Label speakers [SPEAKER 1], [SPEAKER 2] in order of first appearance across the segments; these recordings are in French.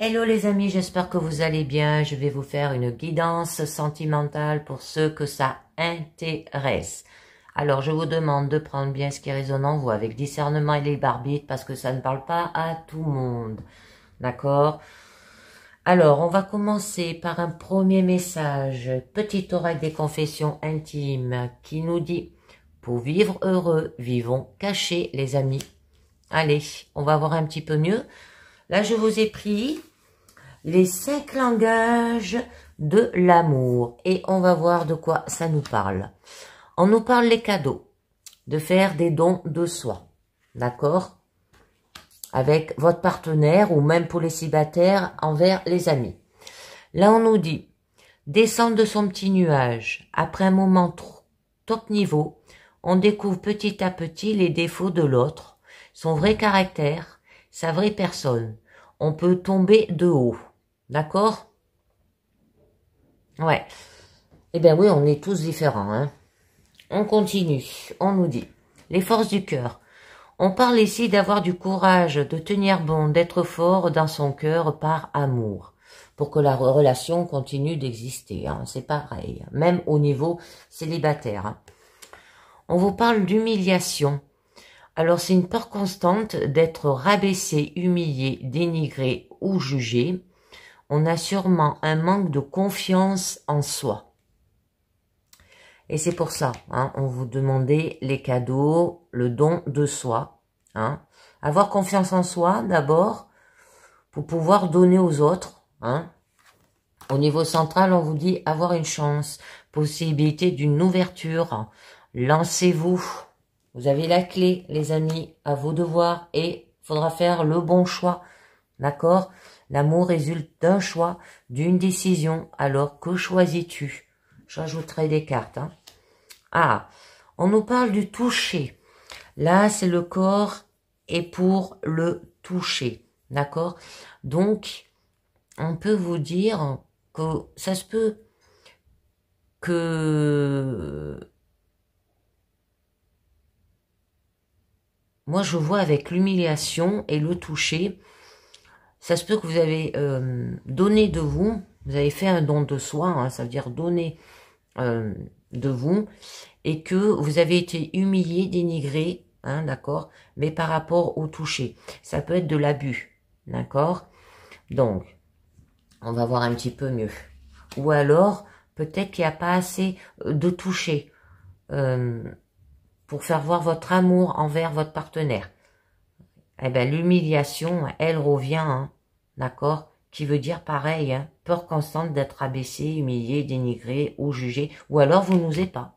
[SPEAKER 1] Hello les amis, j'espère que vous allez bien. Je vais vous faire une guidance sentimentale pour ceux que ça intéresse. Alors je vous demande de prendre bien ce qui résonne en vous avec discernement et libre arbitre parce que ça ne parle pas à tout le monde. D'accord? Alors on va commencer par un premier message. Petit oracle des confessions intimes qui nous dit: pour vivre heureux, vivons cachés les amis. Allez, on va voir un petit peu mieux. Là je vous ai pris les 5 langages de l'amour. Et on va voir de quoi ça nous parle. On nous parle les cadeaux, de faire des dons de soi. D'accord? Avec votre partenaire ou même pour les célibataires envers les amis. Là, on nous dit descendre de son petit nuage. Après un moment top niveau, on découvre petit à petit les défauts de l'autre, son vrai caractère, sa vraie personne. On peut tomber de haut. D'accord? Ouais. Eh bien oui, on est tous différents. Hein. On continue. On nous dit les forces du cœur. On parle ici d'avoir du courage, de tenir bon, d'être fort dans son cœur par amour. Pour que la relation continue d'exister. Hein. C'est pareil. Même au niveau célibataire. Hein. On vous parle d'humiliation. Alors c'est une peur constante d'être rabaissé, humilié, dénigré ou jugé. On a sûrement un manque de confiance en soi. Et c'est pour ça, hein, on vous demandait les cadeaux, le don de soi. Hein. Avoir confiance en soi, d'abord, pour pouvoir donner aux autres. Hein. Au niveau central, on vous dit avoir une chance, possibilité d'une ouverture. Lancez-vous. Vous avez la clé, les amis, à vos devoirs. Et il faudra faire le bon choix. D'accord ? L'amour résulte d'un choix, d'une décision. Alors, que choisis-tu? J'ajouterai des cartes. Hein. Ah, on nous parle du toucher. Là, c'est le corps et pour le toucher. D'accord? Donc, on peut vous dire que ça se peut que... Moi, je vois avec l'humiliation et le toucher... Ça se peut que vous avez donné de vous, vous avez fait un don de soi, hein, ça veut dire donner de vous, et que vous avez été humilié, dénigré, hein, d'accord, mais par rapport au toucher. Ça peut être de l'abus, d'accord. Donc, on va voir un petit peu mieux. Ou alors, peut-être qu'il n'y a pas assez de toucher pour faire voir votre amour envers votre partenaire. Eh bien, l'humiliation, elle revient, hein, d'accord, qui veut dire pareil, hein, peur constante d'être abaissé, humilié, dénigré ou jugé, ou alors vous n'osez pas.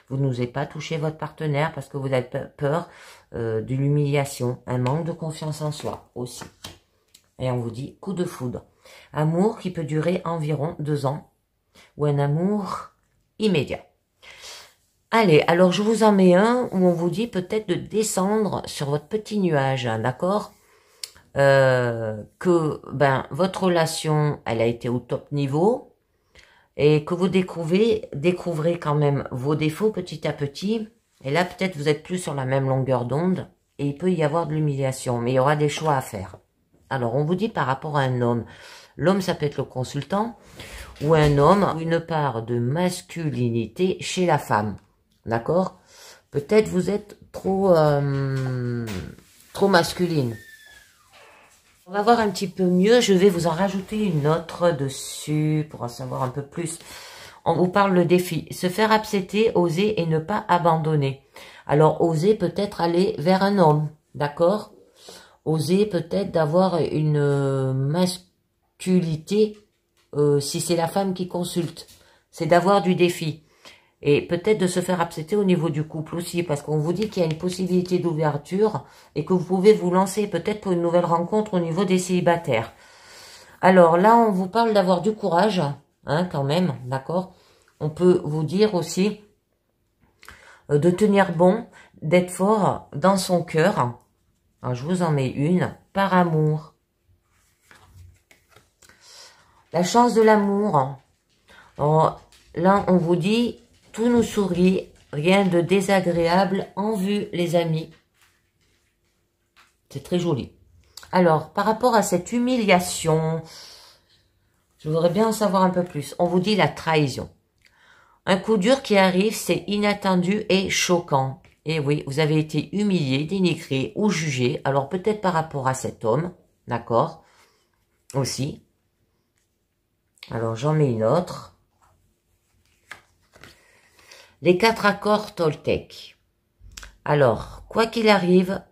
[SPEAKER 1] Vous n'osez pas toucher votre partenaire parce que vous avez peur de l'humiliation, un manque de confiance en soi aussi. Et on vous dit coup de foudre. Amour qui peut durer environ 2 ans ou un amour immédiat. Allez, alors je vous en mets un où on vous dit peut-être de descendre sur votre petit nuage, hein, d'accord, que votre relation, elle a été au top niveau et que vous découvrez quand même vos défauts petit à petit. Et là, peut-être vous êtes plus sur la même longueur d'onde et il peut y avoir de l'humiliation, mais il y aura des choix à faire. Alors, on vous dit par rapport à un homme. L'homme, ça peut être le consultant ou un homme, une part de masculinité chez la femme. D'accord? Peut-être vous êtes trop masculine. On va voir un petit peu mieux. Je vais vous en rajouter une autre dessus pour en savoir un peu plus. On vous parle le défi. Se faire accepter, oser et ne pas abandonner. Alors, oser peut-être aller vers un homme. D'accord? Oser peut-être d'avoir une masculinité si c'est la femme qui consulte. C'est d'avoir du défi. Et peut-être de se faire accepter au niveau du couple aussi, parce qu'on vous dit qu'il y a une possibilité d'ouverture et que vous pouvez vous lancer peut-être pour une nouvelle rencontre au niveau des célibataires. Alors là, on vous parle d'avoir du courage, hein, quand même, d'accord? On peut vous dire aussi de tenir bon, d'être fort dans son cœur. Alors, je vous en mets une, par amour. La chance de l'amour. Là, on vous dit... Tout nous sourit, rien de désagréable en vue, les amis. C'est très joli. Alors, par rapport à cette humiliation, je voudrais bien en savoir un peu plus. On vous dit la trahison. Un coup dur qui arrive, c'est inattendu et choquant. Et oui, vous avez été humilié, dénigré ou jugé. Alors, peut-être par rapport à cet homme, d'accord, aussi. Alors, j'en mets une autre. Les 4 accords Toltec. Alors, quoi qu'il arrive,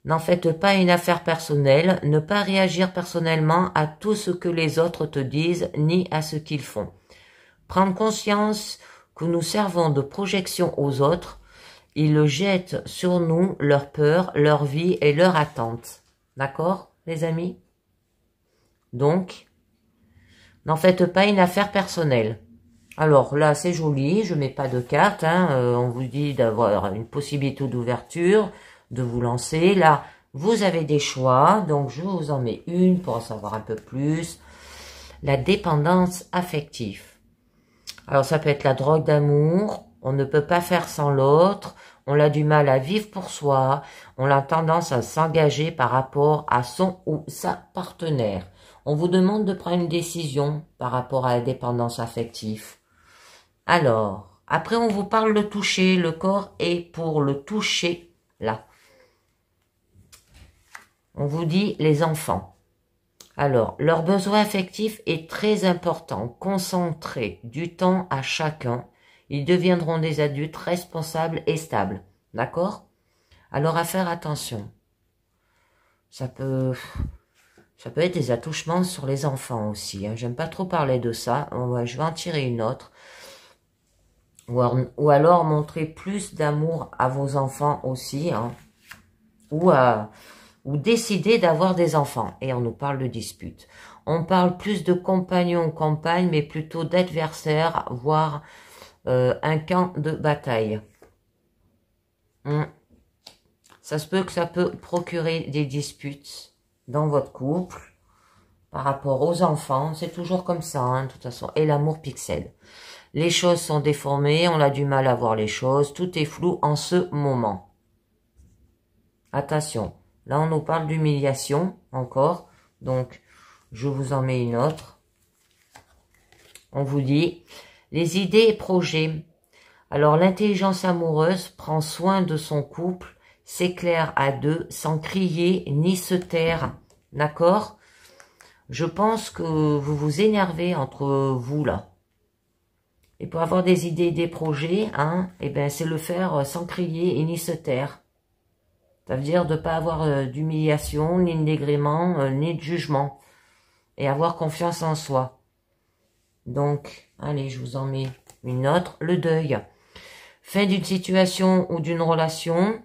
[SPEAKER 1] n'en faites pas une affaire personnelle, ne pas réagir personnellement à tout ce que les autres te disent, ni à ce qu'ils font. Prendre conscience que nous servons de projection aux autres, ils jettent sur nous leur peur, leur vie et leur attente. D'accord, les amis? Donc, n'en faites pas une affaire personnelle. Alors là, c'est joli, je mets pas de carte, hein, on vous dit d'avoir une possibilité d'ouverture, de vous lancer. Là, vous avez des choix, donc je vous en mets une pour en savoir un peu plus. La dépendance affective. Alors ça peut être la drogue d'amour, on ne peut pas faire sans l'autre, on a du mal à vivre pour soi, on a tendance à s'engager par rapport à son ou sa partenaire. On vous demande de prendre une décision par rapport à la dépendance affective. Alors, après on vous parle de toucher, le corps est pour le toucher, là. On vous dit les enfants. Alors, leur besoin affectif est très important. Concentrez du temps à chacun. Ils deviendront des adultes responsables et stables. D'accord? Alors, à faire attention. Ça peut être des attouchements sur les enfants aussi. Hein. J'aime pas trop parler de ça. Je vais en tirer une autre. Ou alors, montrer plus d'amour à vos enfants aussi. Hein. Ou décider d'avoir des enfants. Et on nous parle de dispute. On parle plus de compagnons, compagnes, mais plutôt d'adversaires, voire un camp de bataille. Ça se peut que ça peut procurer des disputes dans votre couple par rapport aux enfants. C'est toujours comme ça, hein, de toute façon. Et l'amour pixel. Les choses sont déformées, on a du mal à voir les choses. Tout est flou en ce moment. Attention. Là, on nous parle d'humiliation, encore. Donc, je vous en mets une autre. On vous dit, les idées et projets. Alors, l'intelligence amoureuse prend soin de son couple, s'éclaire à deux, sans crier ni se taire. D'accord? Je pense que vous vous énervez entre vous, là. Et pour avoir des idées et des projets, hein, eh ben, c'est le faire sans crier et ni se taire. Ça veut dire de ne pas avoir d'humiliation, ni de dégrément, ni de jugement. Et avoir confiance en soi. Donc, allez, je vous en mets une autre. Le deuil. Fin d'une situation ou d'une relation.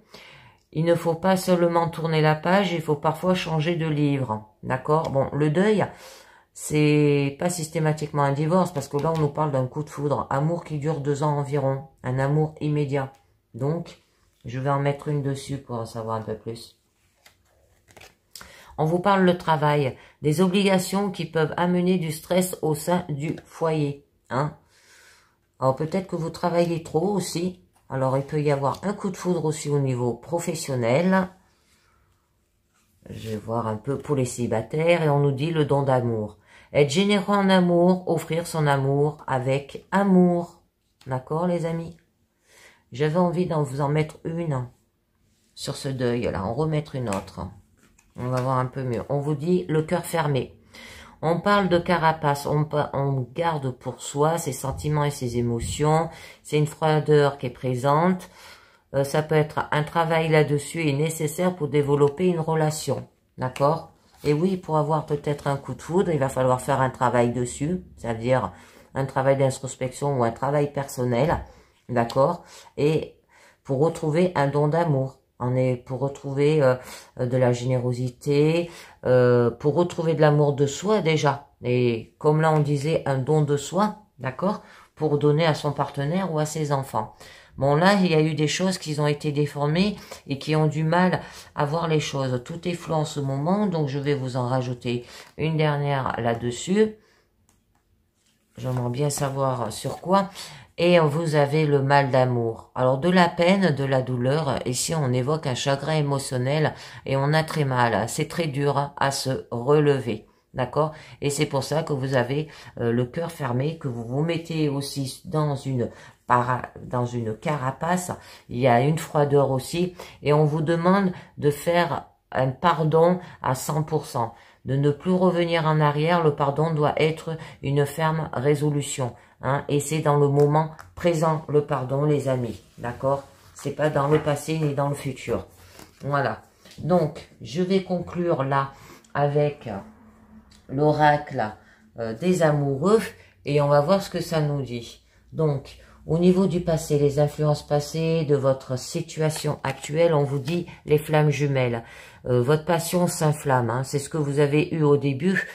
[SPEAKER 1] Il ne faut pas seulement tourner la page, il faut parfois changer de livre. D'accord? Bon, le deuil, c'est pas systématiquement un divorce, parce que là, on nous parle d'un coup de foudre. Amour qui dure 2 ans environ. Un amour immédiat. Donc, je vais en mettre une dessus pour en savoir un peu plus. On vous parle le travail, des obligations qui peuvent amener du stress au sein du foyer. Hein? Alors peut-être que vous travaillez trop aussi. Alors il peut y avoir un coup de foudre aussi au niveau professionnel. Je vais voir un peu pour les célibataires et on nous dit le don d'amour. Être généreux en amour, offrir son amour avec amour. D'accord les amis? J'avais envie d'en vous en mettre une sur ce deuil-là, en remettre une autre. On va voir un peu mieux. On vous dit le cœur fermé. On parle de carapace, on garde pour soi ses sentiments et ses émotions. C'est une froideur qui est présente. Ça peut être un travail là-dessus est nécessaire pour développer une relation. D'accord? Et oui, pour avoir peut-être un coup de foudre, il va falloir faire un travail dessus. C'est-à-dire un travail d'introspection ou un travail personnel. D'accord? Et pour retrouver un don d'amour. On est pour retrouver de la générosité, pour retrouver de l'amour de soi déjà. Et comme là on disait, un don de soi, d'accord? Pour donner à son partenaire ou à ses enfants. Bon là, il y a eu des choses qui ont été déformées et qui ont du mal à voir les choses. Tout est flou en ce moment, donc je vais vous en rajouter une dernière là-dessus. J'aimerais bien savoir sur quoi. Et vous avez le mal d'amour. Alors de la peine, de la douleur, ici on évoque un chagrin émotionnel et on a très mal. C'est très dur à se relever. D'accord? Et c'est pour ça que vous avez le cœur fermé, que vous vous mettez aussi dans une carapace. Il y a une froideur aussi. Et on vous demande de faire un pardon à 100%. De ne plus revenir en arrière. Le pardon doit être une ferme résolution. Hein, et c'est dans le moment présent, le pardon, les amis. D'accord? C'est pas dans le passé ni dans le futur. Voilà. Donc, je vais conclure là avec l'oracle des amoureux et on va voir ce que ça nous dit. Donc, au niveau du passé, les influences passées de votre situation actuelle, on vous dit les flammes jumelles. Votre passion s'inflamme, hein, c'est ce que vous avez eu au début.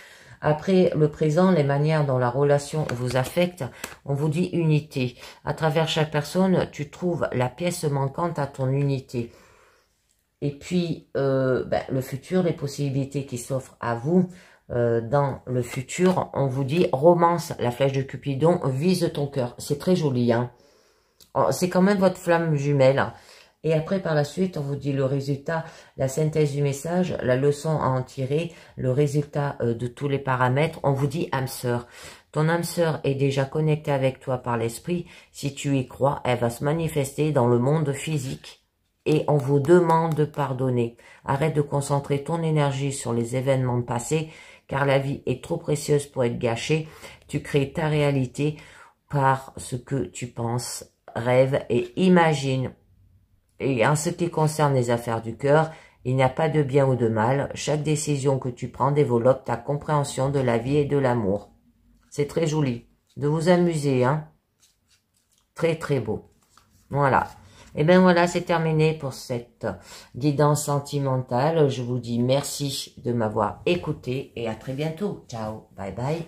[SPEAKER 1] Après le présent, les manières dont la relation vous affecte, on vous dit unité. À travers chaque personne, tu trouves la pièce manquante à ton unité. Et puis, le futur, les possibilités qui s'offrent à vous dans le futur, on vous dit romance, la flèche de Cupidon, vise ton cœur. C'est très joli, hein. C'est quand même votre flamme jumelle. Et après, par la suite, on vous dit le résultat, la synthèse du message, la leçon à en tirer, le résultat de tous les paramètres. On vous dit âme sœur. Ton âme sœur est déjà connectée avec toi par l'esprit. Si tu y crois, elle va se manifester dans le monde physique. Et on vous demande de pardonner. Arrête de concentrer ton énergie sur les événements passés, car la vie est trop précieuse pour être gâchée. Tu crées ta réalité par ce que tu penses, rêves et imagines. Et en ce qui concerne les affaires du cœur, il n'y a pas de bien ou de mal. Chaque décision que tu prends développe ta compréhension de la vie et de l'amour. C'est très joli. De vous amuser, hein. Très, très beau. Voilà. Et bien voilà, c'est terminé pour cette guidance sentimentale. Je vous dis merci de m'avoir écouté et à très bientôt. Ciao, bye bye.